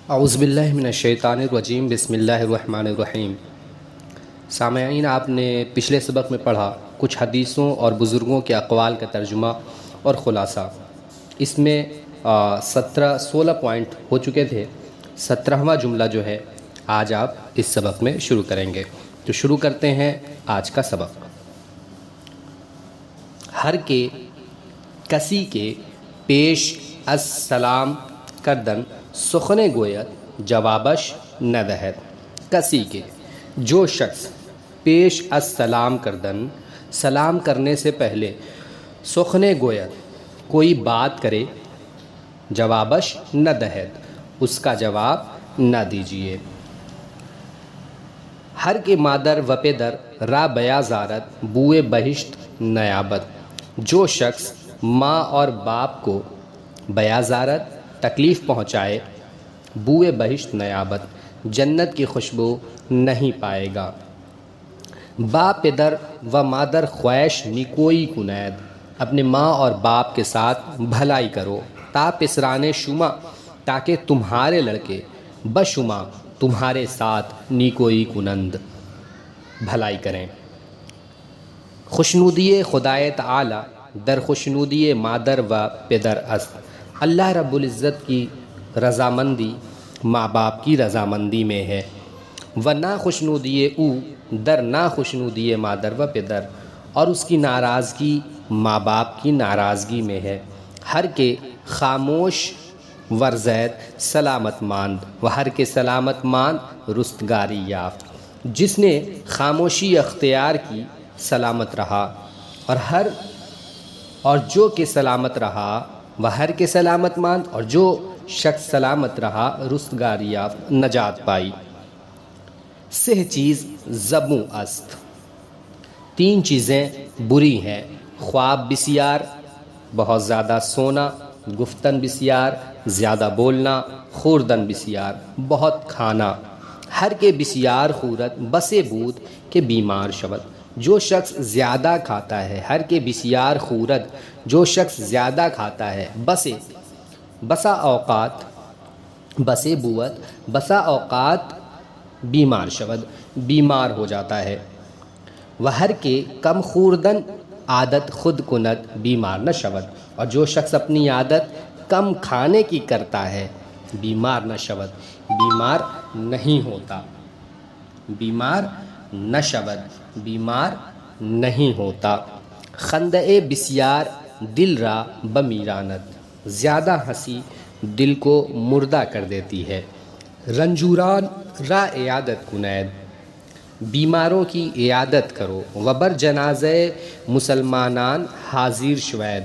اعوذ باللہ من الشیطان الرجیم، بسم اللہ الرحمن الرحیم۔ سامعین، آپ نے پچھلے سبق میں پڑھا کچھ حدیثوں اور بزرگوں کے اقوال کا ترجمہ اور خلاصہ۔ اس میں 16 پوائنٹ ہو چکے تھے۔ 17واں جملہ جو ہے آج آپ اس سبق میں شروع کریں گے، تو شروع کرتے ہیں آج کا سبق۔ ہر کے کسی کے پیش از سلام کردن سخن گوید جوابش ندہد۔ کسی کے، جو شخص پیش از سلام کردن، سلام کرنے سے پہلے سخن گوید، کوئی بات کرے، جوابش ندہد، اس کا جواب نہ دیجیے۔ ہر کے مادر و پدر را بیازارت بوئے بہشت نیابت۔ جو شخص ماں اور باپ کو بیازارت تکلیف پہنچائے، بوئے بہشت نیابت، جنت کی خوشبو نہیں پائے گا۔ با پدر و مادر خواہش نیکوئی کنید، اپنے ماں اور باپ کے ساتھ بھلائی کرو، تا پسرانے شما، تاکہ تمہارے لڑکے بشما تمہارے ساتھ نیکوئی کنند، بھلائی کریں۔ خوشنودی خدائے تعالی در خوشنودی مادر و پدر است۔ اللہ رب العزت کی رضامندی ماں باپ کی رضامندی میں ہے، و نا خوشنودی او در نا خوشنودی مادر و پدر، اور اس کی ناراضگی ماں باپ کی ناراضگی میں ہے۔ ہر کے خاموش ورزید سلامت ماند، و ہر کے سلامت ماند رستگاری یافت۔ جس نے خاموشی اختیار کی سلامت رہا، اور جو کہ سلامت رہا وہ ہر کے سلامت ماند، اور جو شخص سلامت رہا رستگاری یافت، نجات پائی۔ سہ چیز زبوں است، تین چیزیں بری ہیں: خواب بسیار، بہت زیادہ سونا، گفتن بسیار، زیادہ بولنا، خوردن بسیار، بہت کھانا۔ ہر کے بسیار خورد بسے بود کہ بیمار شود۔ جو شخص زیادہ کھاتا ہے، ہر کے بسیار خورد، جو شخص زیادہ کھاتا ہے، بسا اوقات، بسے بود، بسا اوقات بیمار شود، بیمار ہو جاتا ہے۔ وہ ہر کے کم خوردن عادت خود کند بیمار نہ شود، اور جو شخص اپنی عادت کم کھانے کی کرتا ہے بیمار نہ شود، بیمار نہیں ہوتا، بیمار نہ شود، بیمار نہیں ہوتا۔ خندۂ بسیار دل را بمیراند، زیادہ ہنسی دل کو مردہ کر دیتی ہے۔ رنجوران را عیادت کنید، بیماروں کی عیادت کرو۔ وبر جنازہ مسلمانان حاضر شوید،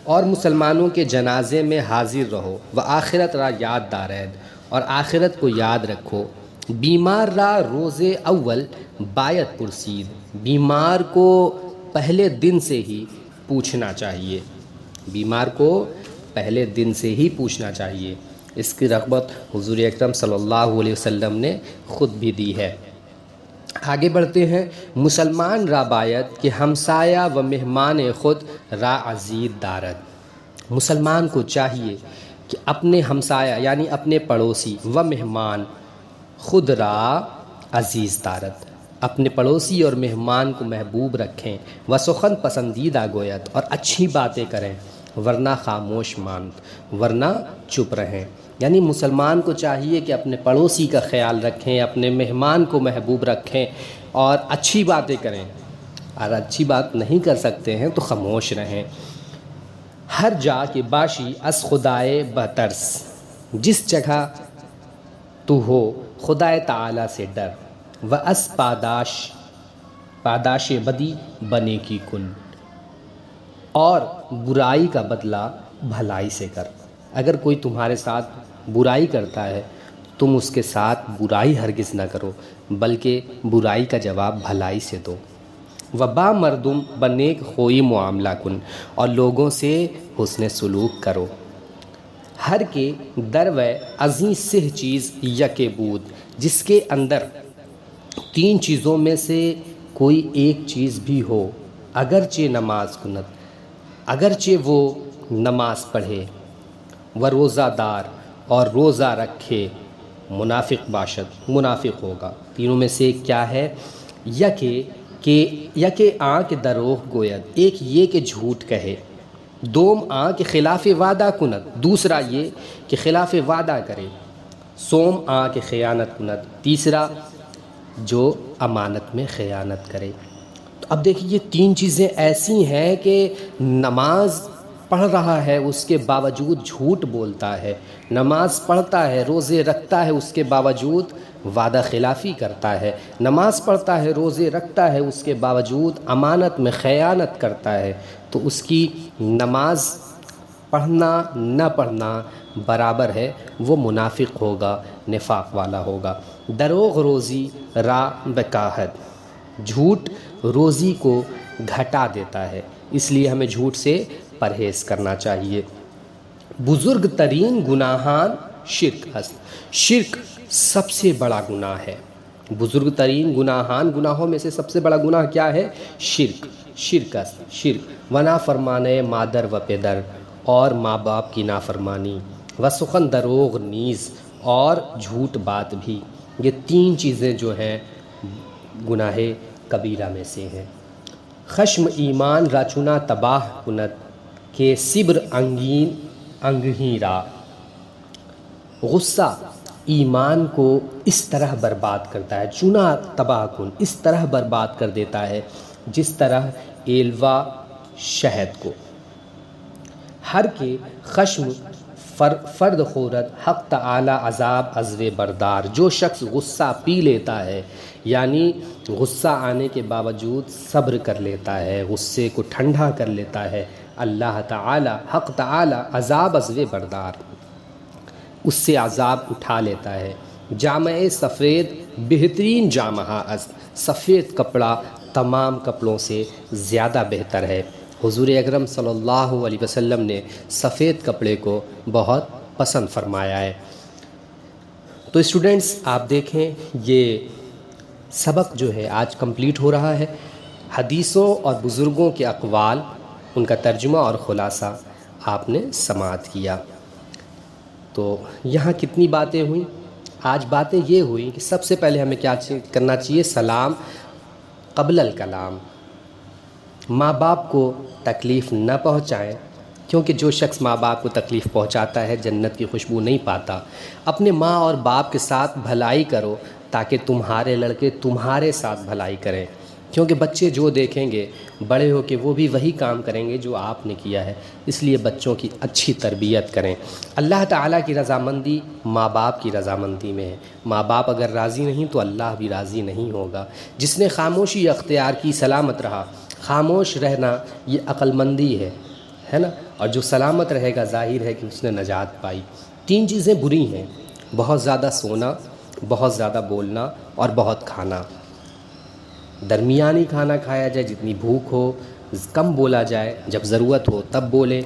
اور مسلمانوں کے جنازے میں حاضر رہو۔ و آخرت را یاد دارید، اور آخرت کو یاد رکھو۔ بیمار را روز اول باید پرسید، بیمار کو پہلے دن سے ہی پوچھنا چاہیے، بیمار کو پہلے دن سے ہی پوچھنا چاہیے۔ اس کی رغبت حضور اکرم صلی اللہ علیہ وسلم نے خود بھی دی ہے۔ آگے بڑھتے ہیں۔ مسلمان را باید کہ ہمسایہ و مہمان خود را عزیز دارد، مسلمان کو چاہیے کہ اپنے ہمسایہ یعنی اپنے پڑوسی و مہمان خود را عزیز دارد، اپنے پڑوسی اور مہمان کو محبوب رکھیں۔ و سخن پسندیدہ گوید، اور اچھی باتیں کریں، ورنہ خاموش ماند، ورنہ چپ رہیں۔ یعنی مسلمان کو چاہیے کہ اپنے پڑوسی کا خیال رکھیں، اپنے مہمان کو محبوب رکھیں اور اچھی باتیں کریں۔ اور اچھی بات نہیں کر سکتے ہیں تو خاموش رہیں۔ ہر جا کے باشی از خدائے بترس، جس جگہ تو ہو خدائے تعالیٰ سے ڈر۔ و از پاداش بدی بنے کی کن، اور برائی کا بدلہ بھلائی سے کر۔ اگر کوئی تمہارے ساتھ برائی کرتا ہے تم اس کے ساتھ برائی ہرگز نہ کرو، بلکہ برائی کا جواب بھلائی سے دو۔ و با مردم بنیک خوئی معاملہ کن، اور لوگوں سے حسن سلوک کرو۔ ہر کے دروے ازیں سہ چیز یکے بود، جس کے اندر تین چیزوں میں سے کوئی ایک چیز بھی ہو، اگرچہ نماز کند، اگرچہ وہ نماز پڑھے، و روزہ دار، اور روزہ رکھے منافق باشد، منافق ہوگا۔ تینوں میں سے ایک کیا ہے؟ یکے آنکھ دروغ گوید، ایک یہ کہ جھوٹ کہے، دوم آنکھ خلاف وعدہ کند، دوسرا یہ کہ خلاف وعدہ کرے، سوم آنکھ خیانت کند، تیسرا جو امانت میں خیانت کرے۔ تو اب دیکھیے یہ تین چیزیں ایسی ہیں کہ نماز پڑھ رہا ہے اس کے باوجود جھوٹ بولتا ہے، نماز پڑھتا ہے روزے رکھتا ہے اس کے باوجود وعدہ خلافی کرتا ہے، نماز پڑھتا ہے روزے رکھتا ہے اس کے باوجود امانت میں خیانت کرتا ہے، تو اس کی نماز پڑھنا نہ پڑھنا برابر ہے، وہ منافق ہوگا، نفاق والا ہوگا۔ دروغ روزی را بکاہد، جھوٹ روزی کو گھٹا دیتا ہے، اس لیے ہمیں جھوٹ سے پرہیز کرنا چاہیے۔ بزرگ ترین گناہان شرک است، شرک سب سے بڑا گناہ ہے۔ بزرگ ترین گناہان، گناہوں میں سے سب سے بڑا گناہ کیا ہے؟ شرک، شرک است، شرک و نافرمانے مادر و پدر، اور ماں باپ کی نافرمانی، و سخن دروغ نیز، اور جھوٹ بات بھی۔ یہ تین چیزیں جو ہیں گناہ کبیرہ میں سے ہیں۔ خشم ایمان را چنا تباہ کند کہ صبر انگہیں را، غصہ ایمان کو اس طرح برباد کرتا ہے، چنا تباہ کن، اس طرح برباد کر دیتا ہے جس طرح ایلوا شہد کو۔ ہر کے خشم فرد خورد حق تعالی عذاب ازو بردار، جو شخص غصہ پی لیتا ہے یعنی غصہ آنے کے باوجود صبر کر لیتا ہے، غصے کو ٹھنڈا کر لیتا ہے، اللہ تعالی حق تعالی عذاب ازو بردار، اس سے عذاب اٹھا لیتا ہے۔ جامع سفید بہترین جامہ است، سفید کپڑا تمام کپڑوں سے زیادہ بہتر ہے۔ حضور اکرم صلی اللہ علیہ وسلم نے سفید کپڑے کو بہت پسند فرمایا ہے۔ تو اسٹوڈنٹس آپ دیکھیں یہ سبق جو ہے آج کمپلیٹ ہو رہا ہے، حدیثوں اور بزرگوں کے اقوال، ان کا ترجمہ اور خلاصہ آپ نے سماعت کیا۔ تو یہاں کتنی باتیں ہوئیں؟ آج باتیں یہ ہوئیں کہ سب سے پہلے ہمیں کیا کرنا چاہیے؟ سلام قبل الکلام، ماں باپ کو تکلیف نہ پہنچائیں، کیونکہ جو شخص ماں باپ کو تکلیف پہنچاتا ہے جنت کی خوشبو نہیں پاتا۔ اپنے ماں اور باپ کے ساتھ بھلائی کرو تاکہ تمہارے لڑکے تمہارے ساتھ بھلائی کریں، کیونکہ بچے جو دیکھیں گے بڑے ہو کے وہ بھی وہی کام کریں گے جو آپ نے کیا ہے، اس لیے بچوں کی اچھی تربیت کریں۔ اللہ تعالیٰ کی رضامندی ماں باپ کی رضامندی میں ہے، ماں باپ اگر راضی نہیں تو اللہ بھی راضی نہیں ہوگا۔ جس نے خاموشی اختیار کی سلامت رہا، خاموش رہنا یہ عقل مندی ہے نا، اور جو سلامت رہے گا ظاہر ہے کہ اس نے نجات پائی۔ تین چیزیں بری ہیں، بہت زیادہ سونا، بہت زیادہ بولنا اور بہت کھانا۔ درمیانی کھانا کھایا جائے، جتنی بھوک ہو، کم بولا جائے، جب ضرورت ہو تب بولے،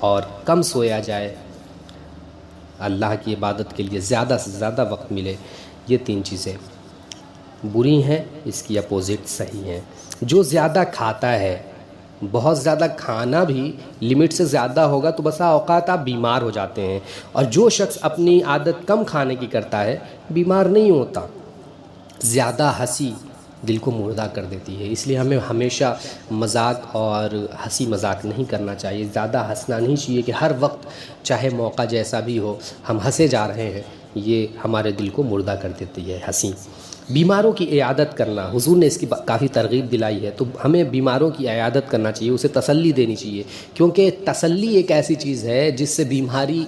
اور کم سویا جائے، اللہ کی عبادت کے لیے زیادہ سے زیادہ وقت ملے۔ یہ تین چیزیں بری ہیں، اس کی اپوزٹ صحیح ہیں۔ جو زیادہ کھاتا ہے، بہت زیادہ کھانا بھی لمٹ سے زیادہ ہوگا تو بسا اوقات آپ بیمار ہو جاتے ہیں، اور جو شخص اپنی عادت کم کھانے کی کرتا ہے بیمار نہیں ہوتا۔ زیادہ ہنسی دل کو مردہ کر دیتی ہے، اس لیے ہمیں ہمیشہ مذاق اور ہنسی مذاق نہیں کرنا چاہیے، زیادہ ہنسنا نہیں چاہیے کہ ہر وقت چاہے موقع جیسا بھی ہو ہم ہنسے جا رہے ہیں، یہ ہمارے دل کو مردہ کر دیتی ہے ہنسی۔ بیماروں کی عیادت کرنا، حضور نے اس کی کافی ترغیب دلائی ہے، تو ہمیں بیماروں کی عیادت کرنا چاہیے، اسے تسلی دینی چاہیے، کیونکہ تسلی ایک ایسی چیز ہے جس سے بیماری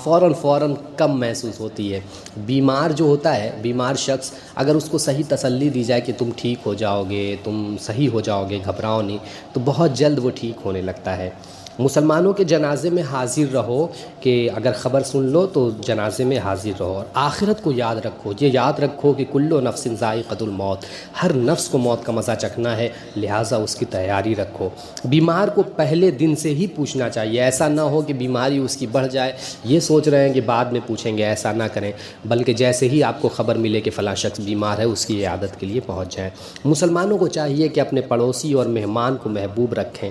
فوراً کم محسوس ہوتی ہے۔ بیمار جو ہوتا ہے، بیمار شخص اگر اس کو صحیح تسلی دی جائے کہ تم ٹھیک ہو جاؤ گے، تم صحیح ہو جاؤ گے، گھبراؤ نہیں، تو بہت جلد وہ ٹھیک ہونے لگتا ہے۔ مسلمانوں کے جنازے میں حاضر رہو، کہ اگر خبر سن لو تو جنازے میں حاضر رہو، اور آخرت کو یاد رکھو، یہ یاد رکھو کہ کل نفس ذائقۃ الموت، ہر نفس کو موت کا مزہ چکھنا ہے، لہٰذا اس کی تیاری رکھو۔ بیمار کو پہلے دن سے ہی پوچھنا چاہیے، ایسا نہ ہو کہ بیماری اس کی بڑھ جائے، یہ سوچ رہے ہیں کہ بعد میں پوچھیں گے، ایسا نہ کریں، بلکہ جیسے ہی آپ کو خبر ملے کہ فلاں شخص بیمار ہے اس کی عیادت کے لیے پہنچ جائیں۔ مسلمانوں کو چاہیے کہ اپنے پڑوسی اور مہمان کو محبوب رکھیں،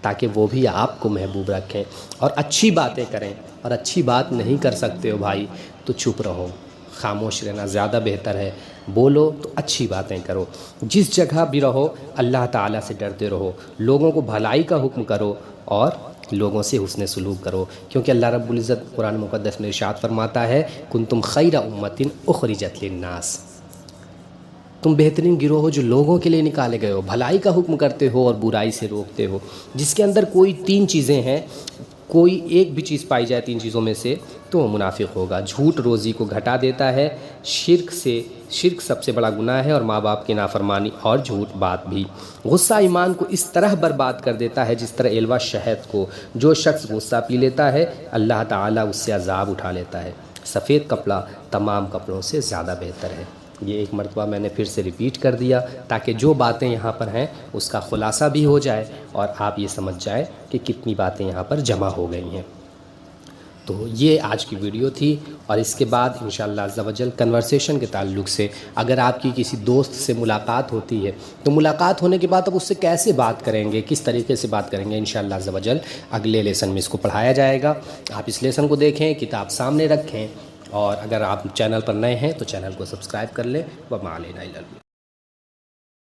تاکہ وہ بھی آپ کو محبوب رکھیں اور اچھی باتیں کریں. اور اچھی بات نہیں کر سکتے ہو بھائی تو چپ رہو، خاموش رہنا زیادہ بہتر ہے. بولو تو اچھی باتیں کرو. جس جگہ بھی رہو اللہ تعالیٰ سے ڈرتے رہو، لوگوں کو بھلائی کا حکم کرو اور لوگوں سے حسن سلوک کرو، کیونکہ اللہ رب العزت قرآن مقدس میں ارشاد فرماتا ہے کنتم خیر امۃ اخرجت للناس، تم بہترین گروہ ہو جو لوگوں کے لیے نکالے گئے ہو، بھلائی کا حکم کرتے ہو اور برائی سے روکتے ہو. جس کے اندر کوئی 3 چیزیں ہیں، کوئی ایک بھی چیز پائی جائے 3 چیزوں میں سے تو وہ منافق ہوگا. جھوٹ روزی کو گھٹا دیتا ہے، شرک سب سے بڑا گناہ ہے، اور ماں باپ کی نافرمانی اور جھوٹ بات بھی. غصہ ایمان کو اس طرح برباد کر دیتا ہے جس طرح ایلوا شہد کو. جو شخص غصہ پی لیتا ہے اللہ تعالیٰ اس سے عذاب اٹھا لیتا ہے. سفید کپڑا تمام کپڑوں سے زیادہ بہتر ہے. یہ ایک مرتبہ میں نے پھر سے ریپیٹ کر دیا تاکہ جو باتیں یہاں پر ہیں اس کا خلاصہ بھی ہو جائے اور آپ یہ سمجھ جائیں کہ کتنی باتیں یہاں پر جمع ہو گئی ہیں. تو یہ آج کی ویڈیو تھی، اور اس کے بعد انشاءاللہ عز و جل کنورسیشن کے تعلق سے اگر آپ کی کسی دوست سے ملاقات ہوتی ہے تو ملاقات ہونے کے بعد اب اس سے کیسے بات کریں گے، کس طریقے سے بات کریں گے، انشاءاللہ عز و جل اگلے لیسن میں اس کو پڑھایا جائے گا. آپ اس لیسن کو دیکھیں، کتاب سامنے رکھیں، اور اگر آپ چینل پر نئے ہیں تو چینل کو سبسکرائب کر لیں. وما علینا الا البلاغ.